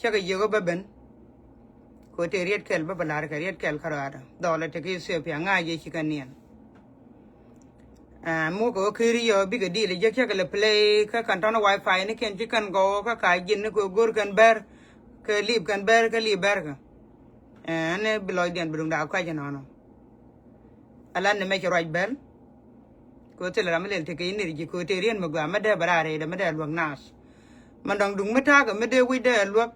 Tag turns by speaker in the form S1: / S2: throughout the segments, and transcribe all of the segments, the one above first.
S1: Chaka yoga baben. Ko te riet kel babalar ka riet kel karada. Dola te ki se pia nga ye chikanian. Mo ko kiri yo biga deal je chaka le play ka kantona wifi ni ken chikan go ka ka jin ko gur kan ber ka lib kan ber ka lib ber ka. Ne beloy den budung da ka jana no. Alan ne me right bel. Ko te la mel te ke ni ji ko te rien mo ga ma de barare de ma de luang nas. Man dong dung meta ka me de wi de luak.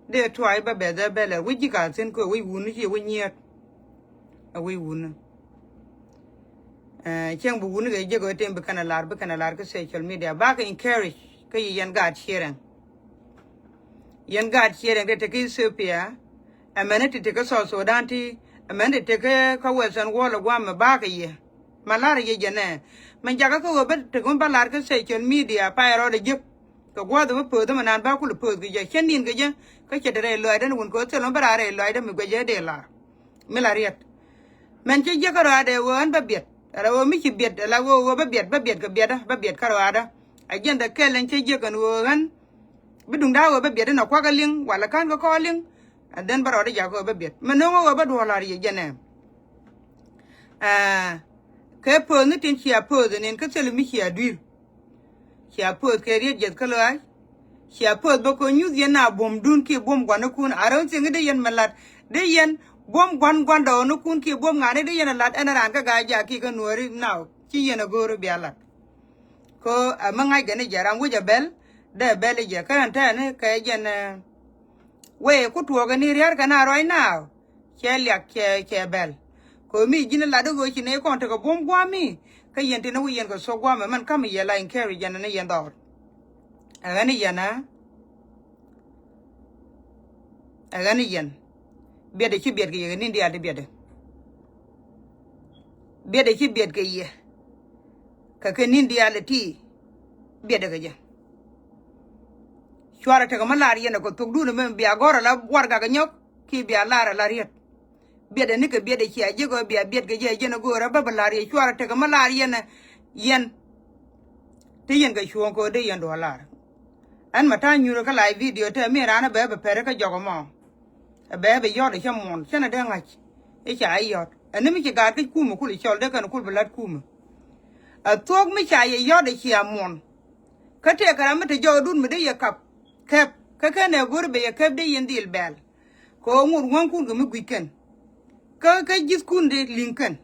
S1: De try ba be de bele wi ji ka sen ko wi wun ji wi nyet. A wi wun. Chang bu wun ge je go tem be kana lar ka social media ba ka encourage ka yan ga sharing. Yan ga sharing de te ke sepia. A minute te ka so danti. A minute te ka western wall gwa me ba ka ye. Malar ye jene. Man jaga ko be te ko ba lar ka social media pa ro de je. Ko gwa do po do manan ba ku le po ge je chenin ge je ka che de lo de won ko te lo ba re lo de me ge je de la. Me la riet. Men che je ka ra de won ba biet. Ra wo mi chi biet la wo ba biet ka biet ba biet ka ra da. A jen da ke len che je kan wo gan. Bi dung da wo ba biet na kwa ga ling wala kan ga ko ling. And then ba ro de ja ko ba biet. Men no wo ba do la ri jene. Ke po ni tin chi a po de nen ka se lu mi chi a du. Chi a po ke ri je ka lo ai. Chi a po ba ko nyu ye na bom dun ki bom gwa na kun a ro se ngi de yen malat. De yen bom gwan do no kun ki bom ngane de yen lat ana ran ka ga ja ki ka nuori now chi yen go ro bi alat. Ko mangai gane jaram wo ja bel de bel je ka ta ne ka yen we ku tuo ga ni riar ka na roi now. Che lyak che bel. Ko mi jina la do go chi ne ko ta ko bom gwa mi. Ka yen te no yen ko so gwa man ka mi ye la in carry yen ne yen do. Agani yana. Agani yen. Biede chi bied ke ye ni dia de biede. Biede chi bied ke ye. Ka ke ni dia le ti. Biede ke je. Chwara te ko malari yen ko tugdu ne men bia gora la warga ga nyok ki bia lara la riet. Biede ni ke biede chi aje go bia bied ke je ne gora ba balari chwara te ko malari yen. Te yen ga chuon ko de yen do lar. An mata nyuro ka live video te mi rana be be pere ka jogo mo. Be be yod che mon chena de ngach e cha yod ani mi ga ke ku mu ku li chol de kan ku blat ku mu a tok mi cha ye yod che amon ka te kara mi te jodun mi de ye kap ka ne gur be ye kap de yin dil bel ko ngur wan ku mi gwiken ka jis kun de linken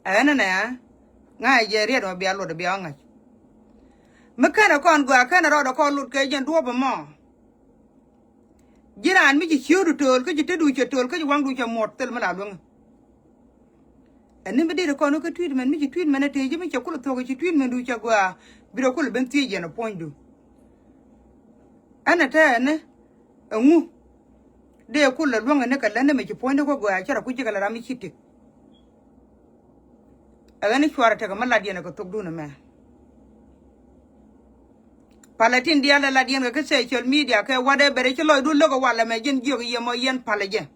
S1: ana na nga ye re do bia lo de bia ngach mi kana kon gwa kana ro do ko lut ke jen do ba mo Jiran mi ji chiuru tol ka ji te du che tol ka ji wang du che mot tel mala lung ani mi de ko no ka tweet man mi ji tweet man te ji mi che ku to ka ji tweet man du che gwa bi do ku ben ti je no point du ana ta ne ngu de ku la lung ne ka la ne mi ji point ko gwa cha ku ji ka la mi chiti aga ni chwara te ka mala de ne ko to du na me Palatin dia la dien ga social media ke wade bere ci loy du logo wala me jin jog ye mo yen palaje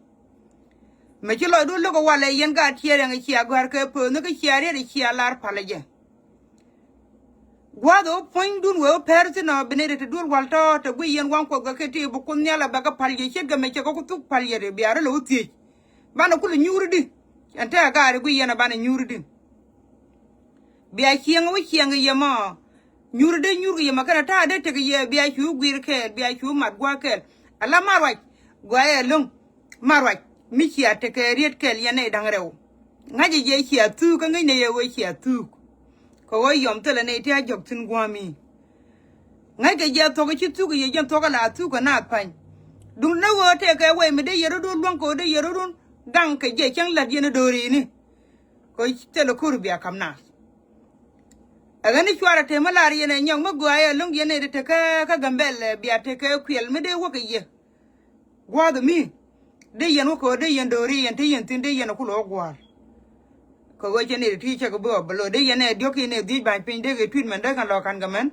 S1: me ci loy du logo wala yen ga tiere nga ci agwar ke po no ke ciare de ci alar palaje gwado point dun wo perti no benede te dur walto to bu yen wan ko ga ke ti bu kun nyala baga palje ci ga me ci ko tu palje de biara lo ti bana kul nyurdi anta ga re bu yen bana nyurdi biya ci nga wi ci nga ye mo nyurde ye makana ta de te ye biya chu gwir ke biya chu mat gwa ke ala marwaj gwa ye lung marwaj mi chi ate ke riet ke ye ne dang rew ngaje je chi atu ka ngai ne ye wo chi atu ko wo yom tele ne ti ajok tin gwa mi ngai ke je to ke chi tu ke ye jen to ka la tu ko na pan dun na wo te ke we mi de ye ru dun ko de ye ru dun dang ke je chang la ye ne do ri ni ko tele kur biya kam na agani chwara te malari yene nyong magwa ya lung yene de ka gambel biya te ka kwel me de wo ke ye gwa do mi de yen ko de yen do ri yen te yen tin de yen ko lo gwa ko wo jene ti che ko bo blo de yene dio ki ne di ban pin de ke tweet man de kan lo kan gamen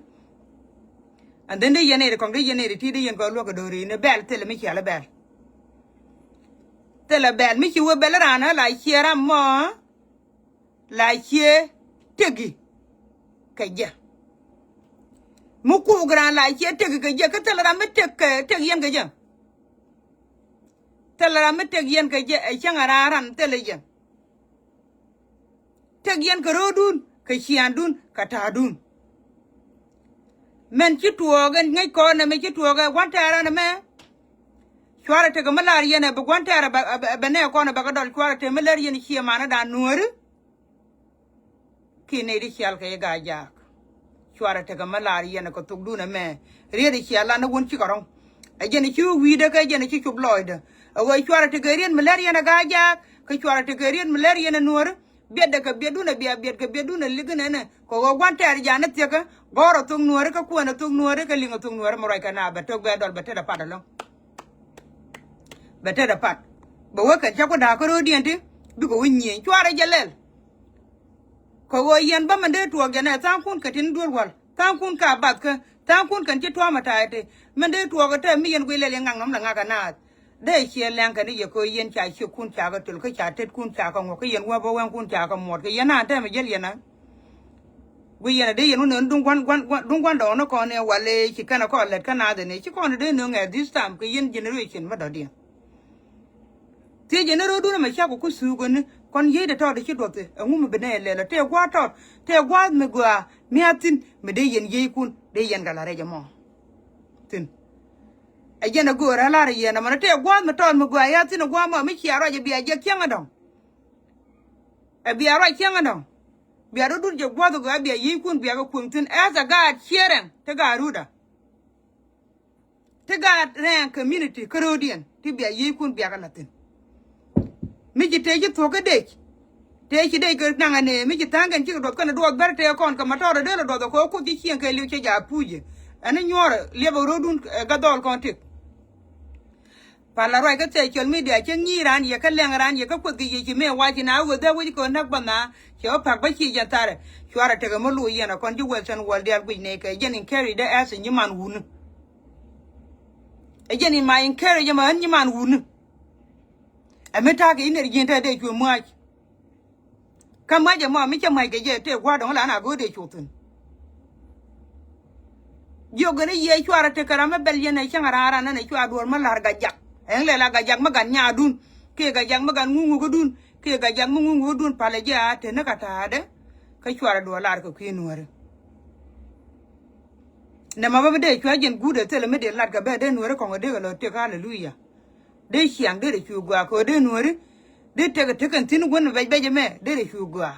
S1: and then de yene ko de yene ti de yen ko lo ko do ri ne bel te le mi chala bel te la bel mi chi wo bel rana la chiera mo la chie tegi kaja muku gran la che te ke je ka telara me te yen ke je telara me te yen ke je e changara ran teleje te yen ke rodun ke chiandun ka tadun men ci tuogen ngai ko na me ci tuoga wantara na me chwara te ga malar yene bu wantara ba ne ko na ba ga dol chwara te malar yene chi mana da nuor ki ne di chal ke ga jak chwara te ga malar yene ko tugdu na me re di chala na won ci karong a jene ci wi de ka jene ci chub loide a wo chwara te ga rien malar yene ga jak ka chwara te ga rien malar yene nuor biedda ka bieduna bied ka bieduna ligene ne ko go wantara jana te ka goro tung nuore ka kuana tung nuore ka linga tung nuore morai kana ba tok ba dol ba teda padalo ba teda pat ba waka cha ko da ko rodiente bi ko wonyi chwara jalel ko go yen ba mande to gene tan kun ka tin dur wal tan kun ka bat ka tan kun kan ti to mata te mande to ga te mi yen go lele ngang nom la ngaka na de che len ka ni ye ko yen cha chi kun cha ga tul ka cha tet kun cha ka ngo ka yen wa ba wan kun cha ka mod ka yena te me jel yena we yana de yenu non dung kwan do no ko ne wale chi kana ko let kana de ne chi ko ne de no at this time ko yen generation ma do dia te genero do na cha ko su go ne kon ye de to de chi do te ngu me bene le te gwa to te gwa me gwa mi atin me de yen ye kun de yen gala re jamo tin a jena go ra la re yena ma te gwa me to me gwa ya tin gwa ma mi chi ara je bi a je kyanga do e bi ara kyanga do biaro dur je gwado ga biya yikun biya ga kuntin as a god sharing ta garuda ta ga ran community Caribbean ti biya yikun biya ga latin miji teji to ga de teji de ga nangane miji tangan ci do kana do berte kon ka matoro de do ko ku ti cien ka liu ci ja puje ana nyora lebo rodun ga dol kon tik pala roi ka te chol media che ngiran ye ka lengran ye ka ku gi ci me waji na wo da wo ko nak bana cho pak ba chi jantare chwara te ga molu yana kon ji welson wal der gwi ne ka jenin carry da as ni man wun e jenin ma in carry je man ni man wun e meta ga iner jinta de chu mu ai kam ma je mo mi che mai ga je te kwa don la na go de chu tun yo ga ne ye chwara te kara ma bel ye ne changara ara na ne chwa dor ma lar ga jak en le la ga jak ma gan nya dun ke ga jak ma gan ngu go dun ke ga jak ngu dun pale ja te na kata de ka chwara do lar ko ki nuore ne ma ba de chwa jen gude tele me de lar ga be de nuore ko de ga lo te ka hallelujah de chiang de chu gwa ko de nuore de te ga te kan tin gon be je me de chu gwa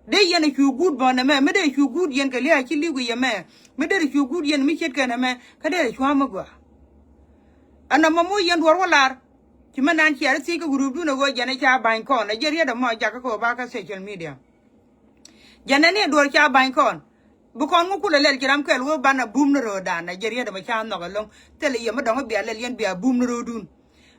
S1: de yen chu gud ba na me de chu gud yen ka liya chi ligu ye me de chu gud yen mi chet ka na me ka de chu ma gwa ana ma mo yen wor walar ti manan chi ar ti ka group du no go jana cha ban ko na jeriya da mo ja ka ko ba ka social media jana ne do cha ban ko bu kon ngu kula lel kiram kel wo bana bum no roda na jeriya da ma cha no ga long tele ye ma do bi alel yen bi bum no rodun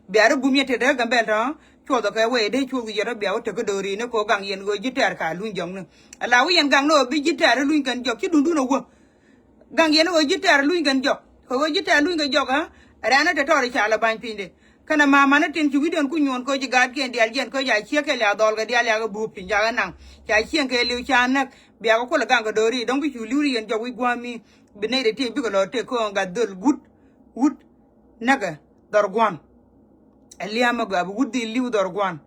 S1: bi ar bum yete da ga bel do cho do ka we de chu gi ro bi o te ko do ri ne ko gang yen go jitar ka lun jong ne ala wi yen gang no bi jitar lun kan jok ki dun du no wo gang yen go jitar lun kan jok ko go jitar lun kan jok ha rana te tori cha la ban pinde kana mama na tin chu videon ku nyon ko ji gad ken dial gen ko ja chia ke la dol ga dial ya ga bu pin ja ga nang ja chien ke liu cha nak bi ga ko la gang ga do ri dong bi chu liu ri yen jok wi gwa mi bi ne de te bi ko lo te ko ga dol gut naga dor gwan eliama ga bu gudi liu dor gwan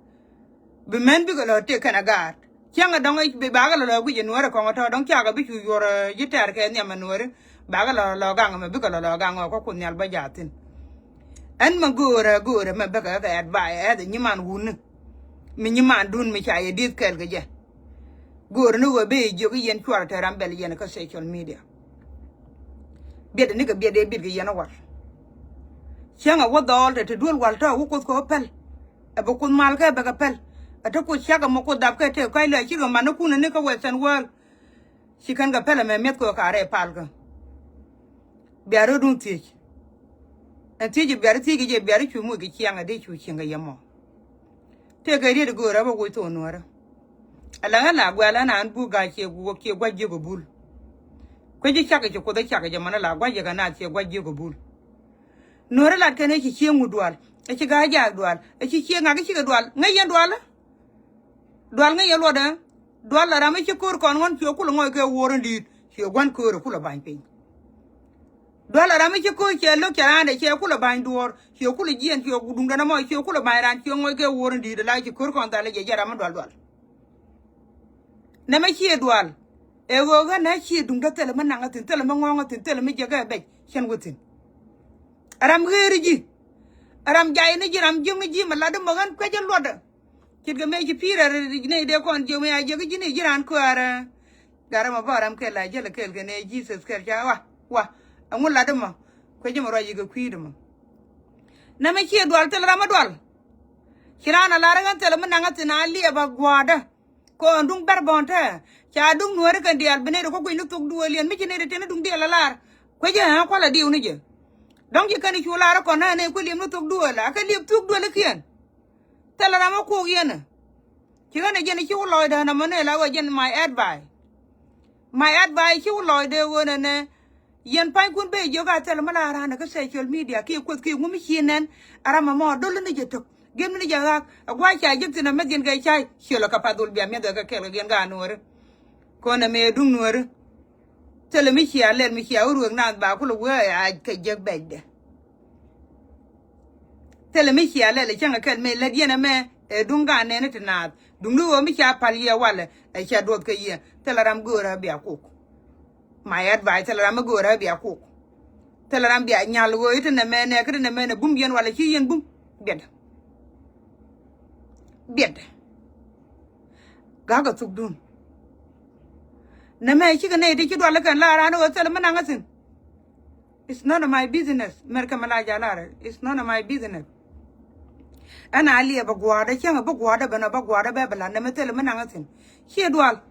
S1: bi men bi ko lo te kana ga chianga dong bi ba ga lo gu je nuore ko to dong cha ga bi chu yor jitar ke ne ma nuore ba ga lo gang ma bi ko lo gang ko kun nyal ba jatin en ma gora ma ba ga ga ba e de nyiman wun mi nyiman dun mi cha ye dit kel ga je gor no go be jo ga yen twar ta rambel yen ka social media be de ni ga be de bit ga yen war changa wo dol te dul wal to wo ko pel e bo kun mal ka ba ga pel ata ko chaga mo ko dab ka te kai la chi ga man ku ne ka western world chi kan ga pel me met ko ka re pal ga biaro dun ti en ti biaro ti ge biaro chu mu ge chianga de chu chinga yamo te ga ri de go ra ba go to nora ala na gwa la na an bu ga che go ke gwa je go bul ko ji chaga ko da chaga je mana la gwa je ga na che gwa je go bul nora la ke ne chi chiengu dual e chi ga ja dual e chi chienga ga chi ga dual ngai yen dual ngai yelo da dual la ra me chi kur kon won chi ko lo ngoy ke woron dit chi gwan ko ro ku la ban pin Dwala rami che ko che lo kya ande che kula ban duor che kula jien che gudung dana mo che kula ban ran che ngoy ke worin di la che kur kon dale je jara ma dwal na ma che dwal e wo ga na che dung da tele ma nanga tin tele ma ngonga tin tele mi je ga be chen wutin aram geri ji aram jay ni ji ram jung ji ma la do mo gan ko je loda kit ga me ji pira ne de kon je me aje ga ji ni jiran ko ara gara ma baram ke la je le kel ga ne Jesus kel ja wa angul la dama ko jëm roji ga kuidum na me ci dwal tel rama dwal kirana la rangan tel mun nanga tina li ba gwada ko ndung barbonta cha dung nuor kan dial bene ko ko tuk duolien mi ne tene dung dial lar ko je ha ko la diu ni je donc je kan ci lar ko na ne ko lim tuk duola ka lim tuk duola kien tel rama ko yena ci gane je ni ci loy da na mane la wa jen my advice ci loy de wona ne yen pai kun be joga tel mala rana ka social media ki ko ki ngumi hinen ara mama dol ni jetok gem ni jaga gwa cha jekti na medien ga chai shelo ka padul bia me ga kel gen ga nuor ko na me dung nuor tel mi chia len mi chia uru na ba ku lo wa ka jeg bedde tel mi chia le changa kel me le diena me dunga ne ne tinat dungu mi chia palia wala e cha dot ka ye tel ram gora bia ku my advice tell ram go ra bia ko tell ram bia nyal wo ite na mene kre na mene bum yen wala ci yen bum bed gaga tuk dun na me ci gane de ci do la kan la ra no tell man ngasin it's none of my business merka mala jalara it's none of my business ana ali ba gwada cyanga ba gwada bana ba gwada ba bala na me tell man ngasin ci dwal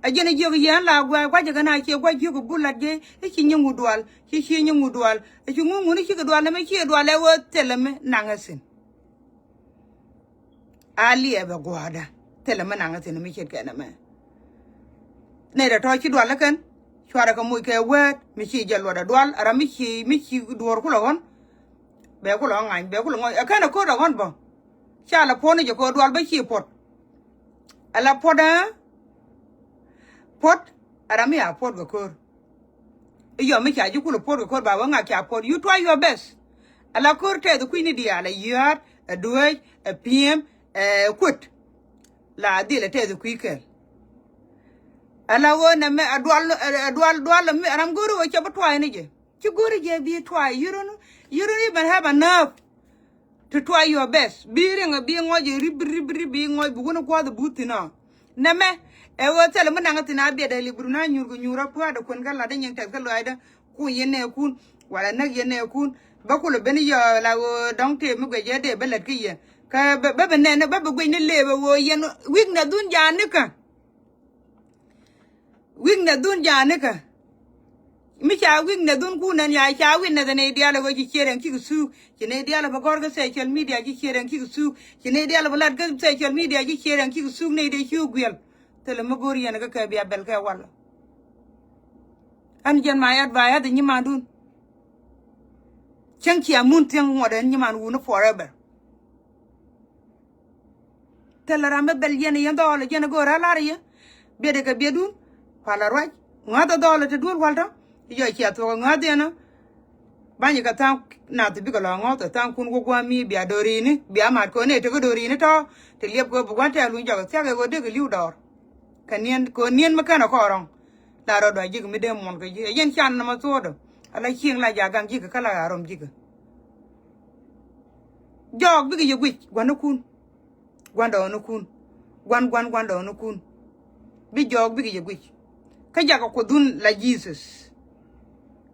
S1: ajene jogi yan la gwa jaga na ke gwa jogo bulade e ki nyangu dwal ki nyangu dwal e ki ngungu ni ki dwal na me ki dwal e wo teleme nangasin ali e ba gwada teleme nangasin me ki kana me ne da to ki dwal kan chwara ka mu ke wet mi ki jalo da dwal ara mi ki dwor ku lon be ku lon ngan be ku lon e kana ko da gon bo chala poni je ko dwal ba ki pot ala poda pot arami a pot go kor yo me cha ju ku pot go kor ba wa nga cha pot you try your best ala kor te the queen dia la yar a duaj a pm kut la di le te the quicker ala wona me adwal me aram guru wa cha try ni je ci guru je bi try you don't even have enough to try your best bi renga bi ngoje rib bi ngoy bu gona kwa the butina na me e wo tele mun ngati na be da libru na nyurgu nyura po da kon galla da nyang tagal ayda ku yene kun wala nak yene kun ba ku le ben yo la wo dong te mu ge de belet ki ye ka ba ne ba gwe ne le wo yen wig na dun ja ne ka mi cha wig na dun ku nan ya cha win na ne dia la wo ji cheren ki su ki ne dia la ba gor ga social media ji cheren ki su ki ne dia la ba lat ga social media ji cheren ki su ne de chu gwel tele magori yana ka biya belka wala an jan ma yad baya da nyima dun chanki amun ten ngoda nyima nu forever tele rambe bel yana yando la jana go rala riya be de ka be dun pala roj ngada dole te dun walta yo ki ato ngada na bani ka tan na to biga la ngota tan kun go gwa mi biya dorini biya mat ko ne te go dorini to te liep go bu gwanta lu jago tya go de ga liu dor kanien ko nien makana ko rong la ro do jig mi dem mon ko ji yen chan na ma so do ala chieng la ja gam jig kala arom jig jog bi ge gwi gwanu kun gwando no kun gwando no kun bi jog bi ge gwi ka jaga ko dun la Jesus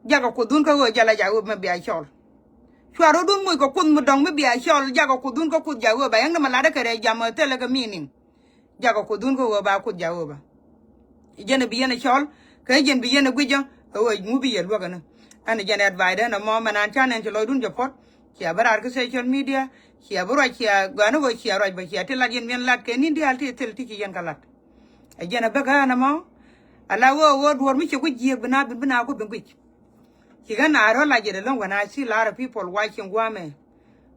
S1: jaga ko dun ka go jala jago me biya chol chwaro dun mo ko kun mo dong me biya chol jaga ko dun ko ku jago ba yang na mala da kare jam tele ga meaning jago ko dun ko ba ku jago ba jene bi yene chol ka jen bi yene gwijo o mu bi yel wagana an jene advice na mo manan chanen to dun jopot ki abarar ko social media ki abura ki gano go ki araj ba ki atela jen men lat ke ni di alti tel ti ki yen kalat jene be ga na mo ala wo dwor mi ko ji bina ko ben gwi ki ga na ro la jere lon wana see a lot of people watching gwame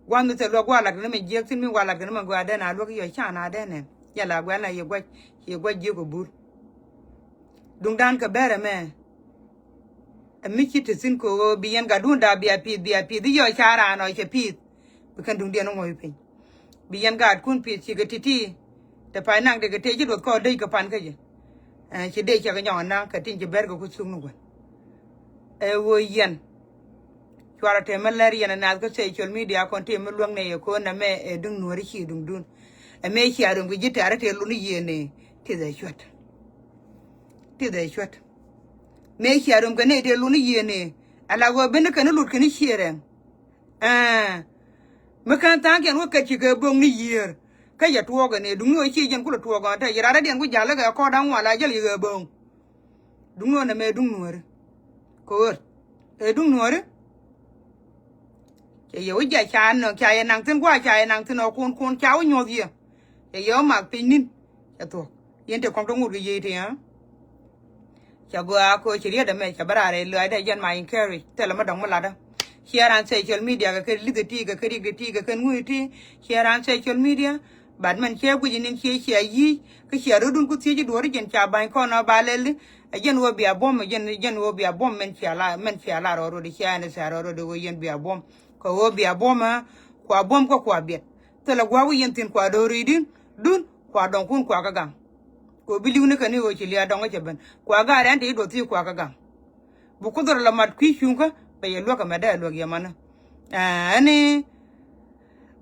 S1: gwame te lo gwa la ne me je tin mi wala ne me gwa de na lo ki yo chana de ne yala gwa na ye gwa je ko bur dung dan ka bere me mi chi te sin ko bien ga dun da bia pi di yo chara no che pi kan dung dia no ngoi pin bien ga kun pi chi ga titi te pa nang de ga te ji do ko dei ka pan ka je chi dei cha ga nyon na ka tin je ber ga ku sung no e wo yen chwara te malar yen na ko social media kon te mulwang ne ko na me e dung no ri chi dung dun e me chi arun gi te ara te lu ni yene te da shwat me chi arun ga ne te lu ni yene ala go ben ka no lut ka ni chere me kan ta ke no ka chi ga bong ni yer ka ya tuo ga ne dung no chi jen ku lo tuo ga ta yara da den ku ja la ga ko dan wala jel ga bong dung no na me dung no re ko e dung no re che yo ja cha no cha ya nang tin kwa cha ya nang tin no kun cha wo nyo ye che yo ma pin nin cha to yen te kon to ngur ge ye te ha cha go a ko chi ri da me cha bara re lo da jan ma in carry te la ma dong ma la da share on social media ga ke li ga ti ga kan ngui ti share on social media bad man che gu jinin che yi ka share dun ku ti ji do ri jen cha ban ko no ba le jen wo bia bom jen wo bia bom men cha la ro di cha ne sa ro do yen bia bom ko wo bia bom kwa bom ko kwa biet te la gwa yen tin kwa do ri din dun kwa don kun kwa ka gang ko biliu ne kan wo chi lia dong che ben kwa ga ran ti do ti kwa ka gang bu ko dor la mat kwi shun ka be ye lo ka ma da lo ya mana ani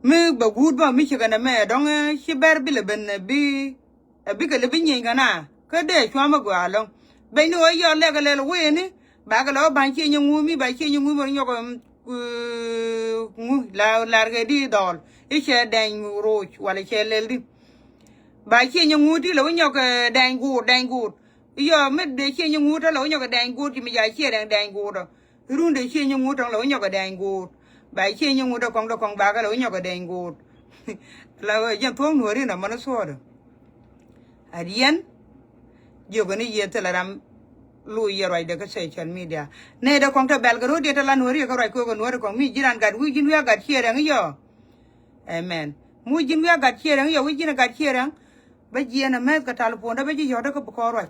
S1: me ba gud ba mi chi kana me dong chi ber bi le ben bi ka le bi nyin kana ka de chwa ma gwa long be no yo le ga le we ni ba ga lo ban chi nyu mi ba chi nyu mo nyo ko la ga di dol e che den ro wala che le di ba chi nyu ti lo nyo ka den gu yo me de chi nyu ta lo nyo ka den gu ti mi ya chi den gu do run de chi nyu ta lo nyo ka den gu ba chi nyu da kong ba ga lo nyo ka den gu la ya thong no ri na ma no so do arian yo ga ni ye te la ram lu ye roi de ka social media ne da kong ta bel ga ro de ta la no ri ka roi ko no ri kong mi jiran ga wi jin wi ga chi rang yo amen mu jin wi ga chi rang yo wi jin ga chi rang ba ji na me ka tal pon da ba ji yo da ko ko roi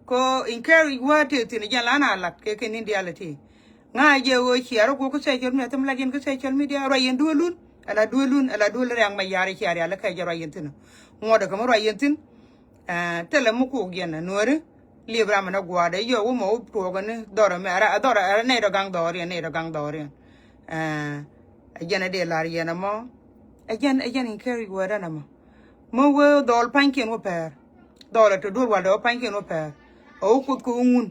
S1: ko in carry wa te ti ni ja la na lat ke ni dia la ti nga je wo chi aro ko social media tam la gen ko social media roi yen du lun ala du rang ma yari chi ari ala ka je roi yen tin mo da ko roi yen tin tele mu ko gen na no ri libra mana gwa de yo wo mo to ga ne dora me ara ne do gang dori ajana de la ri na mo ajana in carry gwa da na mo wo dol panken wo per dol to do wa do panken wo per o ko ngun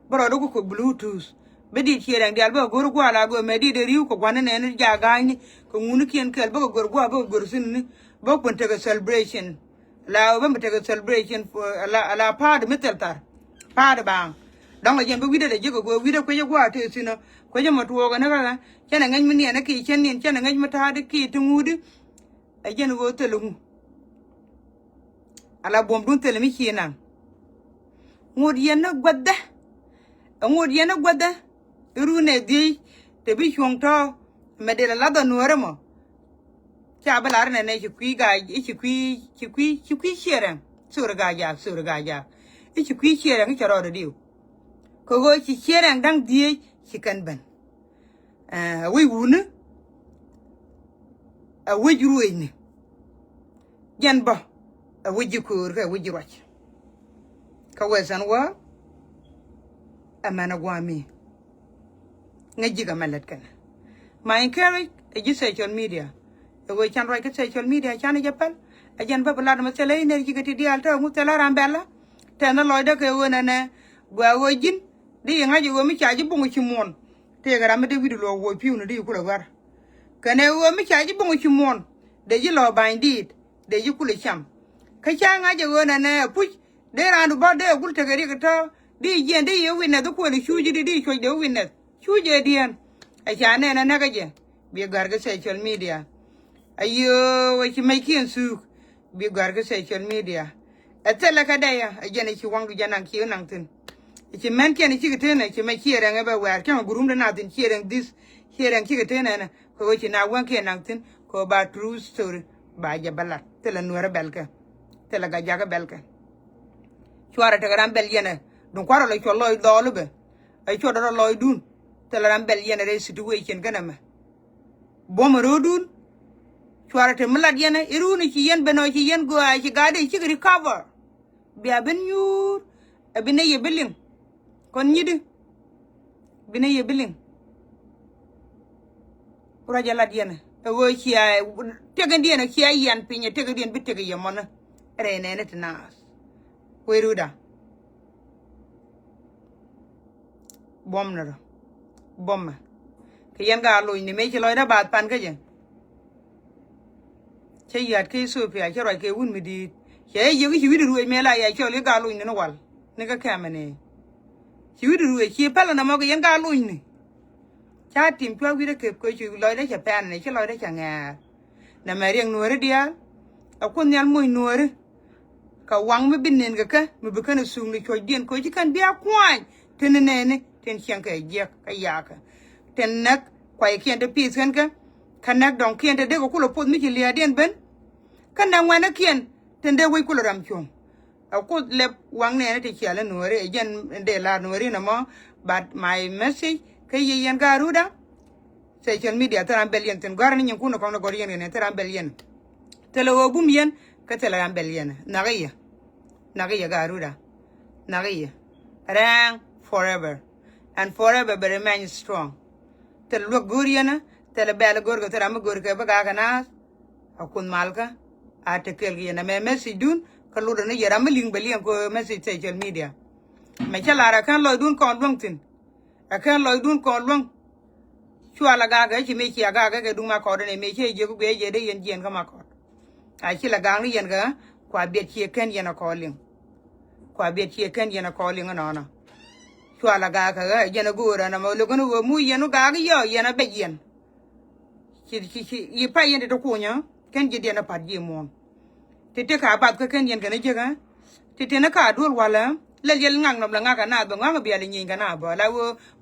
S1: bro do ko bluetooth be di ti ran dal ba gor gwa la go me di de riu ko gwan ne ne ja ga ni ko ngun kien kel ba gor gwa ba gor sin ni ba ko te celebration la ba te celebration la part metal tar pa de bang dong la jen bu wide de je go wide ko je gwa te sino ko je mo tuo ga na ga chana ngan mi ne na ki chen nin chana ngan mata de ki tu ngudi a jen go te lu ala bom dun te le mi ki nan ngod yen na gwada ru ne di te bi chong to me de la da nuore mo cha ba la ne chi kwi ga chi kwi chere sur ga ja chi kwi chere ngi charo de diu ko go chi chere dang die chi kan ban wi wunu a wi juru ni jan ba a wi ji ko ka wi ji rach ka we san wa amana gwami ngaji ga malat kan ma encourage e ji social media e go chan roi ka social media chan japal a jan ba bla ma tele energy ga ti dial ta mu tele rambella te na loy da ke wona ne gwa wo jin di ngaji wo mi chaji bungu chi mon te ga ram de widu lo wo piu no di ku la war kane wo mi chaji bungu chi mon de ji lo bandit de ji ku le cham ka cha ngaji wona ne pu de randu ba de ku te ga ri ka ta di jen de ye winna do ko ni shuji di ko de winna shuje dian a cha ne na ga je bi gar ga social media ayo wa chi mai kin su bi gar ga social media atela ka da ya a jene chi wangu janan ki nan tin chi men ken chi gete ne chi mai chi ran ba war kan gurum da na tin chi ran chi gete ne ko chi na wan ken nan tin ko ba true story ba ja balat tela nuara belka tela ga jaga belka chuara te garan bel yene dun kwaro le chollo do lube ai cho da loy dun te la ram bel yene re situation kana ma bom rodun chwara te mlad yene iruni ci yen beno ci yen go ay ci gade ci recover biya ben yur abine ye beling kon ñidi bine ye beling uraja lad yene wo ci ay tegandi yene ci ay yan piñe tegandi yen bi tege ye mona re nene tinas weruda bom na bom ke yen ga lo ni me ci loy da baat pan ka je che yat ke so pia che ro ke wun mi di che ye ki wi ru me la ya che le ga lo ni no wal ni ka ka mane ki wi ru che pala na mo ke yen ga lo ni cha tim pya wi de ke ko chi loy da che pan ni che loy da cha nga na me rieng no re dia a kun nyal moy no re ka wang mi bin nen ga ka mi be kana sung ni ko dien ko ji kan bia kwan ten ne ne ten chiang ka je ka ya ka ten nak kwai kien de pis kan ka kanak don kien de ko kulo pot mi ji lia den ben kana ngwana kien ten de we kulo ram chung a ko le wang ne te chia le no re jen de la no re na mo but my message ke ye yan ga ruda social media taram belien ten gar ni kuno ko no gor yen ne taram belien telo bum yen ka telo ram belien na ga ruda na ga rang forever and forever but remain strong tel lo goriana tel bel gorgo teram gorgo ba ga na akun malka article gi na me message dun ka lu do ne yaram ling belien ko message social media me chala ra kan lo dun kon longtin akan lo dun kon long chua la ga ci me ci ga du ma ko ne me ci je ku ge je de yen ka ma ko a ci la ga ni yen ga kwa bet ci ken yen ko ling kwa bet ci ken yen ko ling no no chua la ga ka yen go ra na mo lo ko mu yen ga yo yen be yen ci yi pa yen de ko nya ken je de na pa ji mo te ka ba ka ken yen ga ne je ga te na ka dul wala le yel ngang no la nga ka na ba nga bi ale nyin ga na ba la wo